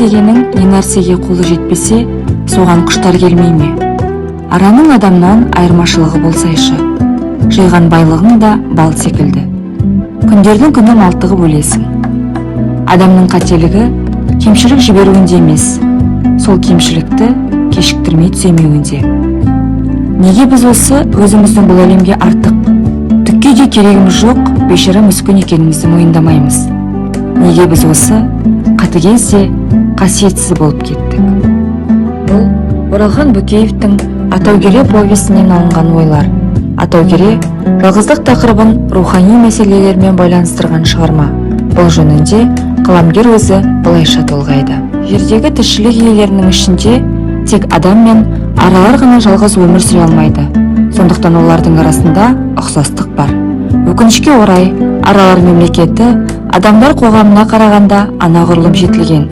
дегенің не нәрсеге қолы жетпесе, соған құштар келмей ме? Араның адамнан айырмашылығы болсайшы, жиған байлығың да бал секілді. Күндердің күні малтығып өлесің. Адамның қателігі кемшілік жіберуінде емес, сол кемшілікті кешіктірмей түземеуінде. Неге біз осы өзіміздің бұл әлемге артық, түкке де керегіміз жоқ, бейшара мүскін екенімізді мойындамаймыз? Неге біз осы қатыгез де қасиетсіз болып кеттік? Бұл Оралхан Бөкеевтің Атаукере повесінен алынған ойлар. Атаукере жалғыздық тақырыбын рухани мәселелермен байланыстырған шығарма. Бұл жөнінде қаламгер өзі былайша толғайды. Жердегі тіршілік иелерінің ішінде тек адам мен аралар ғана жалғыз өмір сүре алмайды. Сондықтан олардың арасында ұқсастық бар. Өкінішке орай, аралар мемлекеті адамдар қоғамына қарағанда анағұрлым жетілген.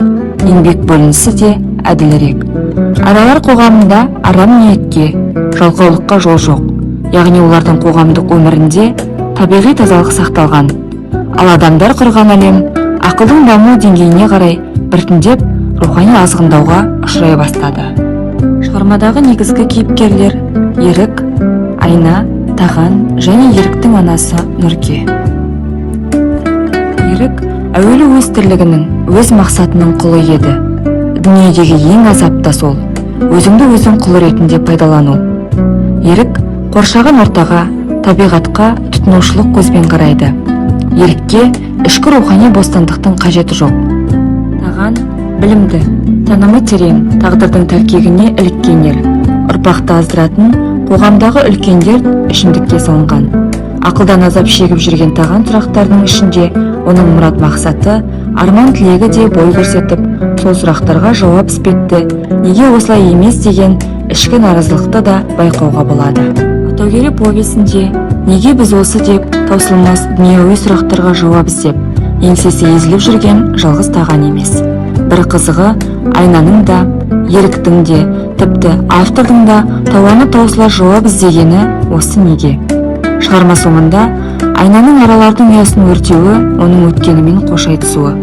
Еңбек бөлінісі де әділірек. Аралар қоғамында арам ниетке, жалқаулыққа жол жоқ. Яғни олардың қоғамдық өмірінде табиғи тазалық сақталған. Ал адамдар құрған әлем ақылдың даму деңгейіне қарай біртіндеп рухани азғындауға ұшырай бастады. Шығармадағы негізгі кейіпкерлер Ерік, Айна, Таған және Еріктің анасы Нұрке. Ерік әуелі өз тірлігінің, өз мақсатының құлы еді. Дүниедегі ең азап та сол, өзіңді өзің құл ретінде пайдалану. Ерік қоршаған ортаға, табиғатқа тұтынушылық көзбен қарайды. Ерікке ішкі рухани бостандықтың қажеті жоқ. Таған білімді, танымы терең, тағдырдың тәлкегіне іліккен ер. Ұрпақты аздыратын қоғамдағы үлкендер ішімдікке салынған. Ақылдан азап шегіп жүрген Таған сұрақтардың ішінде оның мұрат мақсаты, арман тілегі де бой көрсетіп, сол сұрақтарға жауап іспетті, неге осылай емес деген ішкі наразылықты да байқауға болады. Атаукере повесінде неге біз осы деп таусылмас дүниеуи сұрақтарға жауап іздеп, еңсесі езіліп жүрген жалғыз Таған емес. Бір қызығы, Айнаның да, Еріктің де, тіпті автордың да тауаны таусылар жауап іздегені осы неге? Шығарма соңында Айнаның аралардың ұясын өртеуі оның өткенімен қош айтысуы.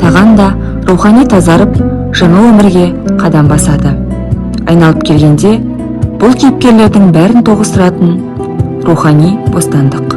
Таған да рухани тазарып, жаңа өмірге қадам басады. Айналып келгенде, бұл кейіпкерлердің бәрін тоғыстыратын рухани бостандық.